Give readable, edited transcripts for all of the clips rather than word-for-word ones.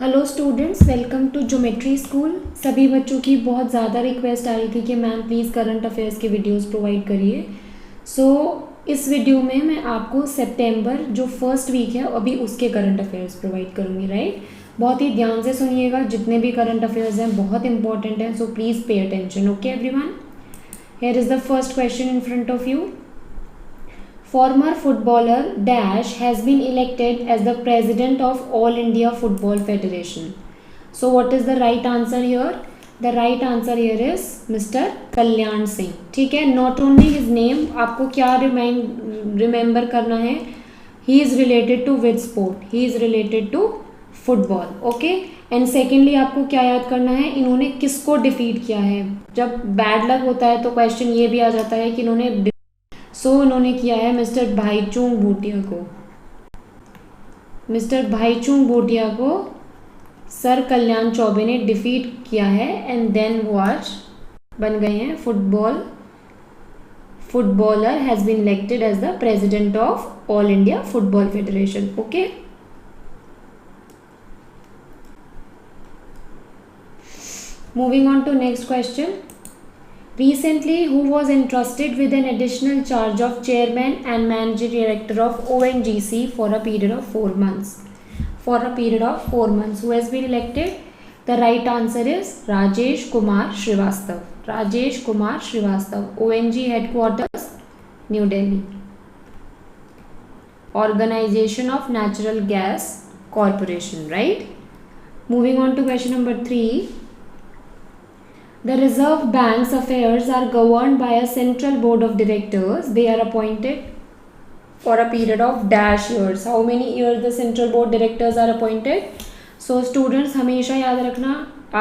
Hello students, welcome to geometry school. सभी बच्चों की बहुत ज़्यादा रिक्वेस्ट आ रही थी कि मैम प्लीज़ करंट अफेयर्स के वीडियोस प्रोवाइड करिए। इस वीडियो में मैं आपको सितंबर जो फर्स्ट वीक है अभी उसके करंट अफेयर्स प्रोवाइड करूँगी, राइट। बहुत ही ध्यान से सुनिएगा, जितने भी करंट अफेयर्स हैं बहुत इंपॉर्टेंट हैं, so please pay attention. Okay everyone, here is the first question in front of you. Former footballer Dash has been elected as the president of All India Football Federation. So what is the right answer here? The right answer here is Mr. Kalyan Singh. ठीक है, not only his name, आपको क्या remember करना है? He is related to which sport? He is related to football. Okay. And secondly आपको क्या याद करना है, इन्होंने किसको डिफीट किया है। जब बैड लक होता है तो क्वेश्चन ये भी आ जाता है कि इन्होंने इन्होंने किया है मिस्टर भाईचुंग भूटिया को। मिस्टर भाईचुंग भूटिया को सर कल्याण चौबे ने डिफीट किया है एंड देन वो आज बन गए हैं footballer has been elected as the president of All India Football Federation. Okay, moving on to next question. Recently, who was entrusted with an additional charge of chairman and managing director of ONGC for a period of 4 months? For a period of 4 months, who has been elected? The right answer is Rajesh Kumar Srivastav. Rajesh Kumar Srivastav, ONG headquarters, New Delhi. Organization of Natural Gas Corporation, right? Moving on to question number 3. The Reserve Bank's affairs are governed by a central board of directors. They are appointed for a period of dash years. How many years the central board directors are appointed? So students हमेशा याद रखना,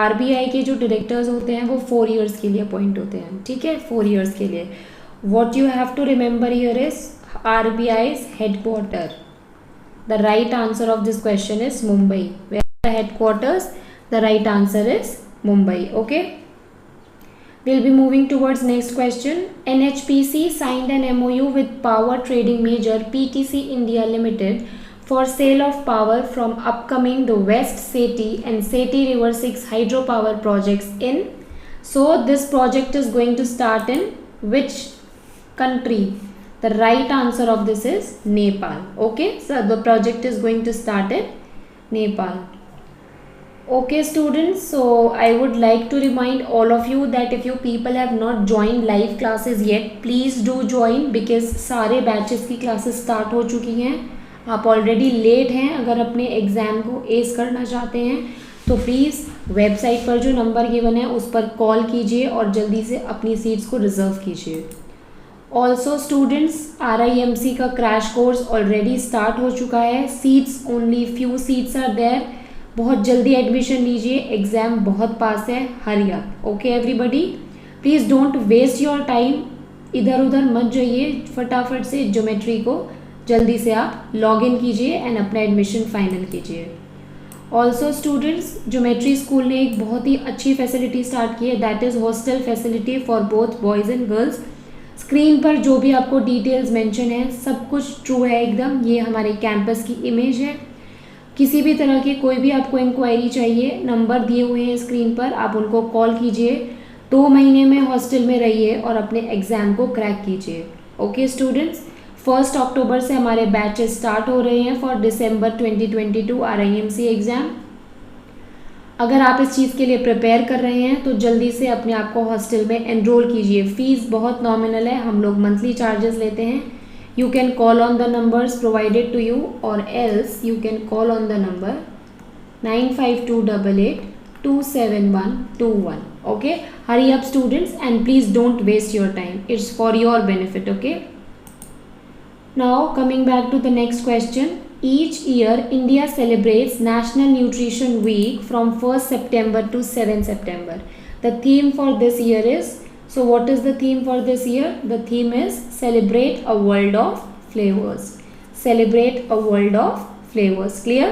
RBI के जो directors होते हैं वो 4 years के लिए appoint होते हैं, ठीक है, 4 years के लिए. What you have to remember here is RBI's headquarter. The right answer of this question is Mumbai. Where are the headquarters? The right answer is Mumbai. Okay. We'll be moving towards next question. NHPC signed an MOU with power trading major PTC India Limited for sale of power from upcoming the West Seti and Seti River 6 hydropower projects in. So this project is going to start in which country? The right answer of this is Nepal. Okay, so the project is going to start in Nepal. Okay students, so I would like to remind all of you that if you people have not joined live classes yet, please do join because सारे batches की classes start हो चुकी हैं। आप already late हैं, अगर अपने exam को एस करना चाहते हैं तो प्लीज़ वेबसाइट पर जो नंबर गिवन है उस पर कॉल कीजिए और जल्दी से अपनी सीट्स को रिज़र्व कीजिए। ऑल्सो स्टूडेंट्स, RIMC का क्रैश कोर्स ऑलरेडी स्टार्ट हो चुका है। Seats only few seats are there, बहुत जल्दी एडमिशन लीजिए, एग्ज़ाम बहुत पास है, hurry up. Okay everybody, please don't waste your time, इधर उधर मत जाइए, फटाफट से ज्योमेट्री को जल्दी से आप लॉग इन कीजिए एंड अपना एडमिशन फाइनल कीजिए। ऑल्सो स्टूडेंट्स, ज्योमेट्री स्कूल ने एक बहुत ही अच्छी फैसिलिटी स्टार्ट की है, that is hostel facility for both boys and girls. Screen पर जो भी आपको डिटेल्स मेंशन है सब कुछ ट्रू है एकदम, ये हमारे कैंपस की इमेज है। किसी भी तरह की कोई भी आपको इंक्वायरी चाहिए, नंबर दिए हुए हैं स्क्रीन पर, आप उनको कॉल कीजिए। 2 महीने में हॉस्टल में रहिए और अपने एग्ज़ाम को क्रैक कीजिए। ओके स्टूडेंट्स, 1 अक्टूबर से हमारे बैचेस स्टार्ट हो रहे हैं फॉर दिसंबर 2022 RIMC एग्ज़ाम। अगर आप इस चीज़ के लिए प्रिपेयर कर रहे हैं तो जल्दी से अपने आप को हॉस्टल में एनरोल कीजिए। फ़ीस बहुत नॉमिनल है, हम लोग मंथली चार्जेस लेते हैं। You can call on the numbers provided to you or else you can call on the number 9528827121. Okay, hurry up students and please don't waste your time, it's for your benefit. Okay, now coming back to the next question. Each year India celebrates National Nutrition Week from 1st September to 7th September. The theme for this year is, so what is the theme for this year? The theme is Celebrate a World of Flavors. Celebrate a World of Flavors. Clear?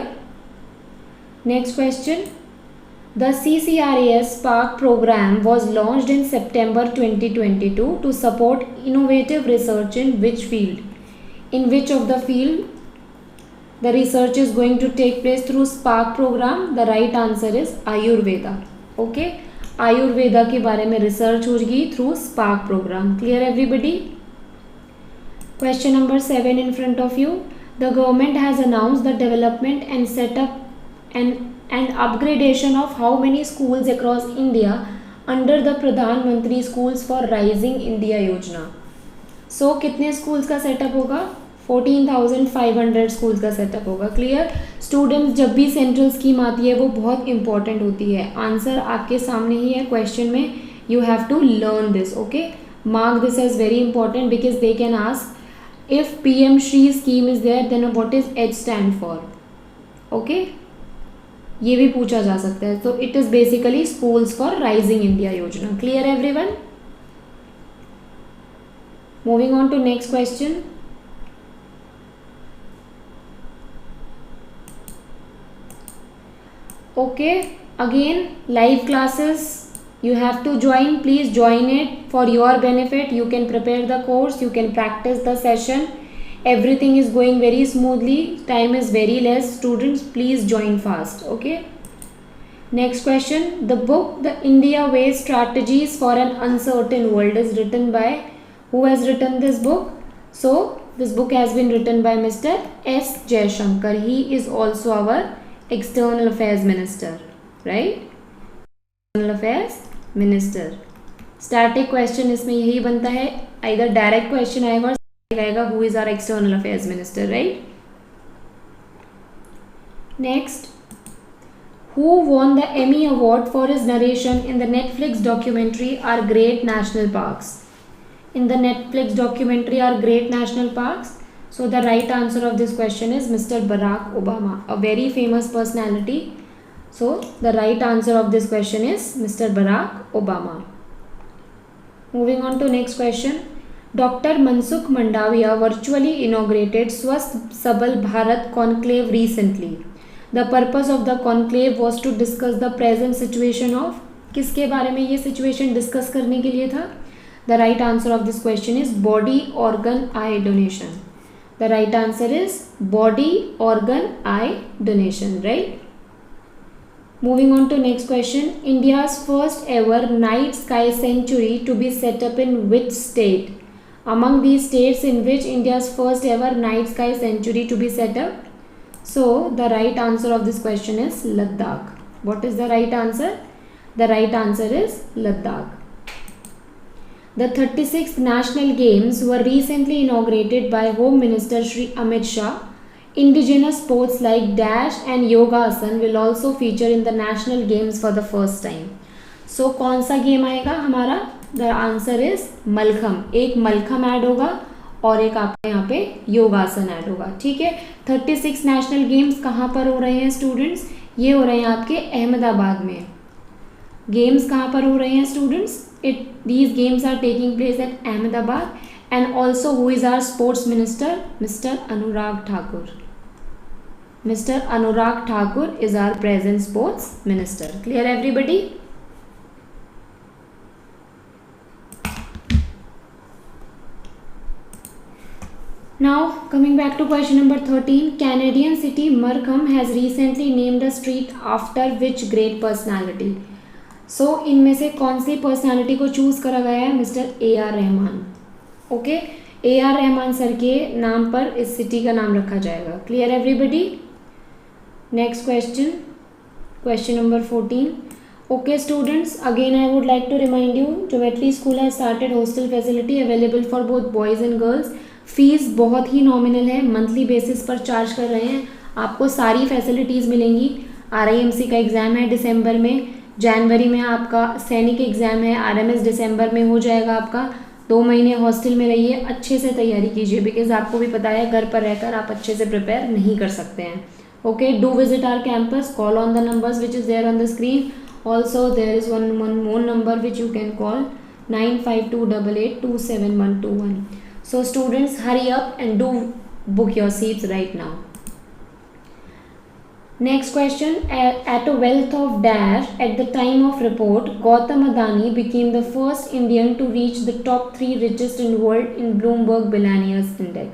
Next question. The CCRAS Spark program was launched in September 2022 to support innovative research in which field? In which of the field The research is going to take place through Spark program. The right answer is Ayurveda. Okay, Ayurveda के बारे में research होगी through Spark program. Clear everybody? Question number 7 in front of you. The government has announced the development and setup and upgradation of how many schools across India under the Pradhan Mantri Schools for Rising India योजना. So कितने schools का setup होगा? 14,500 schools का setup होगा. Clear students, जब भी central scheme आती है वो बहुत इंपॉर्टेंट होती है. आंसर आपके सामने ही है क्वेश्चन में. You have to learn this. Okay, mark this as very important because they can ask if PM Shri scheme is there then what is H stand for. Okay, ये भी पूछा जा सकता है. तो it is basically schools for rising India Yojana. Clear everyone? Moving on to next question. Okay, again live classes you have to join. Please join it for your benefit. You can prepare the course, you can practice the session. Everything is going very smoothly. Time is very less. Students, please join fast. Okay, next question. The book The India Way Strategies for an Uncertain World is written by, who has written this book? So this book has been written by Mr. S. Jaishankar. He is also our external affairs minister, right? External affairs minister. Static question इसमें यही बनता है, either direct question आएगा और आएगा who is our external affairs minister, right? Next, who won the Emmy award for his narration in the Netflix documentary our great national parks. In the Netflix documentary our great national parks. So the right answer of this question is Mr. Barack Obama, a very famous personality. So the right answer of this question is Mr. Barack Obama. Moving on to next question. Dr. Mansukh Mandaviya virtually inaugurated Swasth Sabal Bharat conclave recently. The purpose of the conclave was to discuss the present situation of, किसके बारे में ये situation discuss करने के लिए था? The right answer of this question is body organ eye donation. The right answer is body organ eye donation, right? Moving on to next question. India's first ever night sky sanctuary to be set up in which state? Among these states in which India's first ever night sky sanctuary to be set up? So the right answer of this question is Ladakh. What is the right answer? The right answer is Ladakh. The 36th National Games were recently inaugurated by Home Minister Shri Amit Shah. Indigenous sports like Dash and Yogasan will also feature in the National Games for the first time. So कौन सा game आएगा हमारा? The answer is mallakhamb. एक mallakhamb add होगा और एक आपके यहाँ पे योगासन ऐड होगा. ठीक है, 36 नेशनल गेम्स कहाँ पर हो रहे हैं स्टूडेंट्स? ये हो रहे हैं आपके अहमदाबाद में. गेम्स कहाँ पर हो रहे हैं students? These games are taking place at Ahmedabad. And also who is our sports minister? Mr. Anurag Thakur. Mr. Anurag Thakur is our present sports minister. Clear everybody? Now coming back to question number 13. Canadian city Markham has recently named a street after which great personality? सो इनमें से कौन सी personality को choose करा गया है? Mister AR Rahman. Okay, AR Rahman sir के नाम पर इस सिटी का नाम रखा जाएगा. Clear everybody? Next question, question number 14. Okay students, again I would like to remind you, geometry school has started hostel facility available for both boys and girls. Fees बहुत ही नॉमिनल है, मंथली बेसिस पर charge कर रहे हैं. आपको सारी facilities मिलेंगी. RIMC का एग्ज़ाम है दिसंबर में, जनवरी में आपका सैनिक एग्ज़ाम है, RMS दिसंबर में हो जाएगा आपका. 2 महीने हॉस्टल में रहिए, अच्छे से तैयारी कीजिए बिकॉज आपको भी पता है घर पर रहकर आप अच्छे से प्रिपेयर नहीं कर सकते हैं. Okay, do visit our campus, call on the numbers which is there on the screen. Also there is one more number which you can call, 9528827121. So students, hurry up and do book your seats right now. Next question. At a wealth of dash at the time of report, Gautam Adani became the first Indian to reach the top 3 richest in world in Bloomberg Billionaires Index.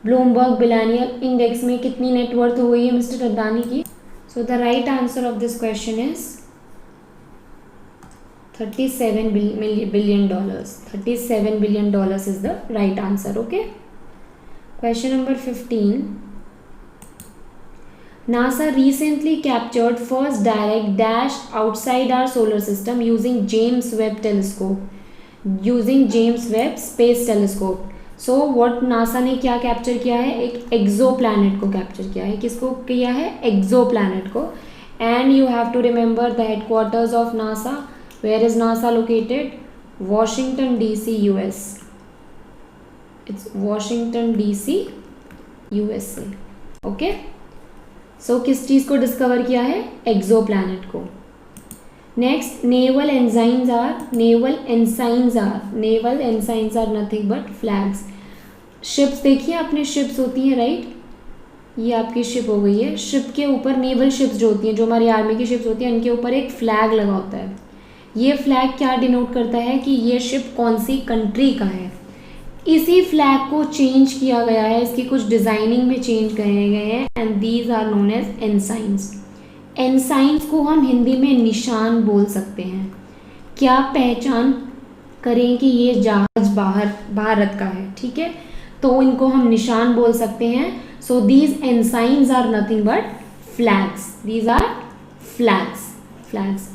Bloomberg billionaire index में कितनी net worth हो गई है mister Adani की? So the right answer of this question is $37 billion. $37 billion is the right answer. Okay. Question number 15. NASA recently captured first direct dash outside our solar system using James Webb telescope. Using James Webb Space Telescope. So what NASA ने क्या capture किया है? एक एक्सो planet को capture किया है. किसको किया है? एक्सो प्लैनेट को. And you have to remember the headquarters of NASA. Where is NASA located? Washington DC, US. It's Washington DC, USA. Okay. So किस चीज़ को डिस्कवर किया है? एक्सो प्लैनेट को. Next, naval ensigns are nothing but flags. Ships देखिए आपने, ships होती हैं right. ये आपकी शिप हो गई है. शिप के ऊपर नेवल शिप्स जो होती हैं, जो हमारी आर्मी की शिप्स होती हैं, इनके ऊपर एक फ्लैग लगा होता है. ये फ्लैग क्या डिनोट करता है कि ये शिप कौन सी कंट्री का है. इसी फ्लैग को चेंज किया गया है, इसकी कुछ डिज़ाइनिंग में चेंज करे गए हैं. And these are known as ensigns. Ensigns को हम हिंदी में निशान बोल सकते हैं. क्या पहचान करें कि ये जहाज भारत का है, ठीक है, तो इनको हम निशान बोल सकते हैं. So these ensigns are nothing but flags. These are flags.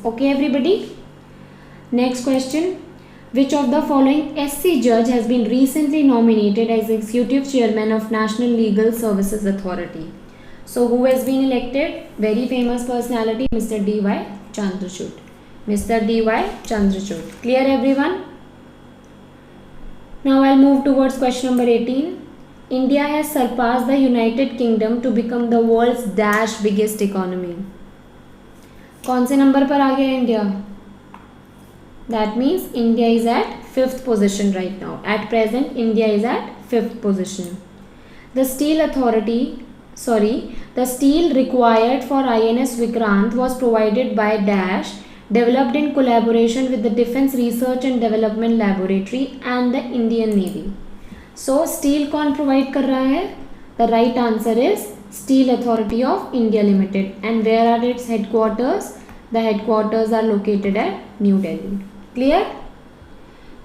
Okay everybody. Next question. Which of the following SC judge has been recently nominated as executive chairman of National Legal Services Authority? So who has been elected? Very famous personality, Mr. D.Y. Chandrachud. Mr. D.Y. Chandrachud. Clear everyone? Now I'll move towards question number 18. India has surpassed the United Kingdom to become the world's dash biggest economy. कौन से number पर आ गया India? That means India is at 5th position right now. At present, India is at 5th position. The steel required for INS Vikrant was provided by Dash, developed in collaboration with the Defence Research and Development Laboratory and the Indian Navy. So, steel कौन provide कर रहा है? The right answer is Steel Authority of India Limited. And where are its headquarters? The headquarters are located at New Delhi. Clear?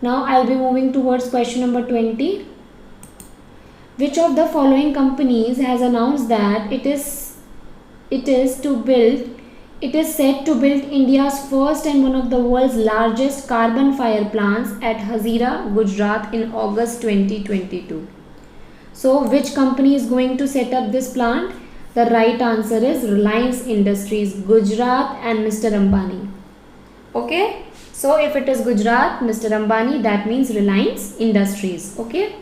Now I'll be moving towards question number 20. Which of the following companies has announced that it is set to build India's first and one of the world's largest carbon fire plants at Hazira, Gujarat in August 2022. So which company is going to set up this plant? The right answer is Reliance Industries, Gujarat, and Mr. Ambani. Okay. So if it is Gujarat, Mr. Ambani, that means Reliance Industries. Okay.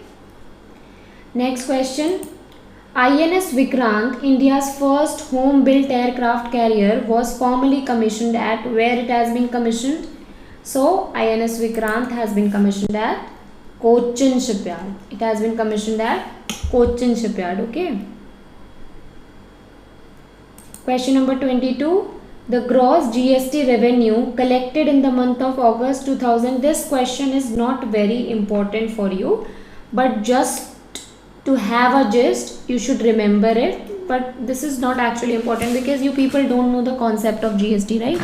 Next question. INS Vikrant, India's first home-built aircraft carrier, was formally commissioned at where it has been commissioned? So INS Vikrant has been commissioned at Cochin Shipyard. It has been commissioned at Cochin Shipyard. Okay. Question number 22. The gross GST revenue collected in the month of August 2000. This question is not very important for you, but just to have a gist, you should remember it. But this is not actually important because you people don't know the concept of GST, right?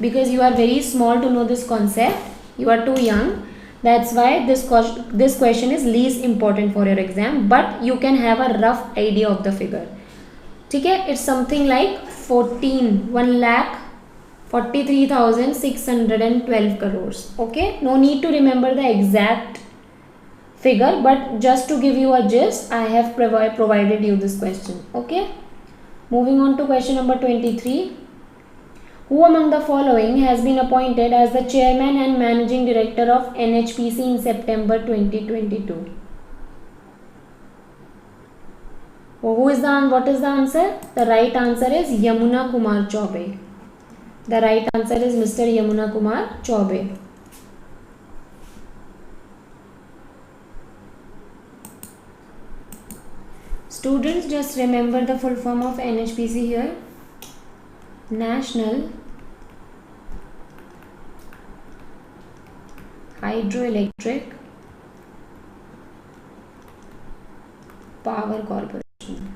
Because you are very small to know this concept. You are too young. That's why this question is least important for your exam. But you can have a rough idea of the figure. ठीक है, it's something like 1,43,612 crores. Okay, no need to remember the exact figure, but just to give you a gist, I have provided you this question. Okay, moving on to question number 23. Who among the following has been appointed as the chairman and managing director of NHPC in September 2022? What is the answer? The right answer is Yamuna Kumar Chaubey. The right answer is Mr. Yamuna Kumar Chaubey. Students, just remember the full form of NHPC here. National Hydroelectric Power Corporation.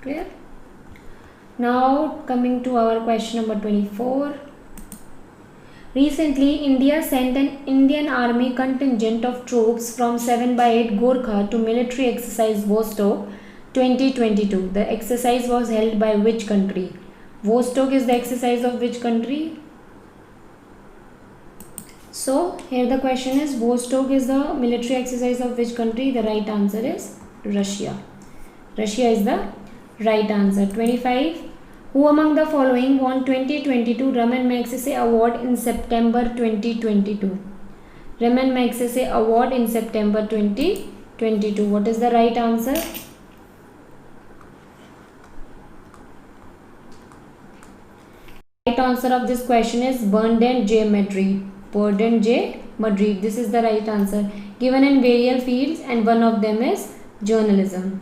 Clear? Now coming to our question number 24. Recently, India sent an Indian Army contingent of troops from 7/8 Gorkha to military exercise Vostok 2022. The exercise was held by which country? Vostok is the exercise of which country? So here the question is, Vostok is the military exercise of which country? The right answer is Russia. Russia is the right answer. 25. Who among the following won 2022 Raman Magsaysay Award in September 2022? Raman Magsaysay Award in September 2022. What is the right answer? Right answer of this question is Bernard J. Madrid. Bernard J. Madrid. This is the right answer. Given in various fields, and one of them is journalism.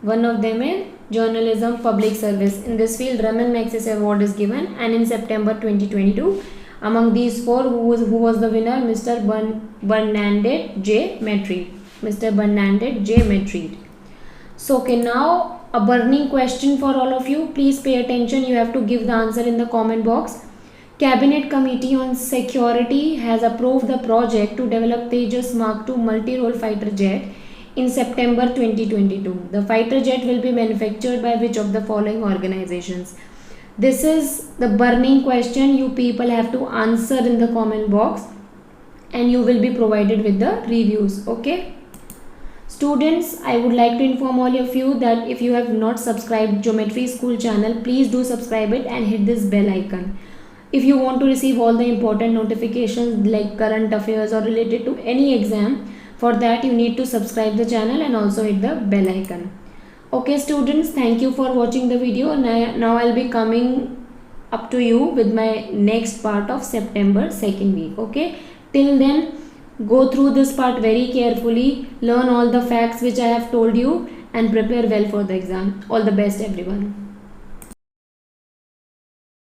One of them is journalism, public service. In this field, Raman Magsaysay Award is given, and in September 2022, among these four, who was the winner? Mr. Bernard J. Madrid. Mr. Bernard J. Madrid. So, okay, now a burning question for all of you. Please pay attention. You have to give the answer in the comment box. Cabinet Committee on Security has approved the project to develop Tejas Mark II multi-role fighter jet in September 2022. The fighter jet will be manufactured by which of the following organizations? This is the burning question. You people have to answer in the comment box, and you will be provided with the reviews. Okay. Students, I would like to inform all of you that if you have not subscribed Geometry School channel, please do subscribe it and hit this bell icon. If you want to receive all the important notifications like current affairs or related to any exam, for that you need to subscribe the channel and also hit the bell icon. Okay students, thank you for watching the video. Now I'll be coming up to you with my next part of September 2nd week. Okay, till then go through this part very carefully, learn all the facts which I have told you, and prepare well for the exam. All the best everyone.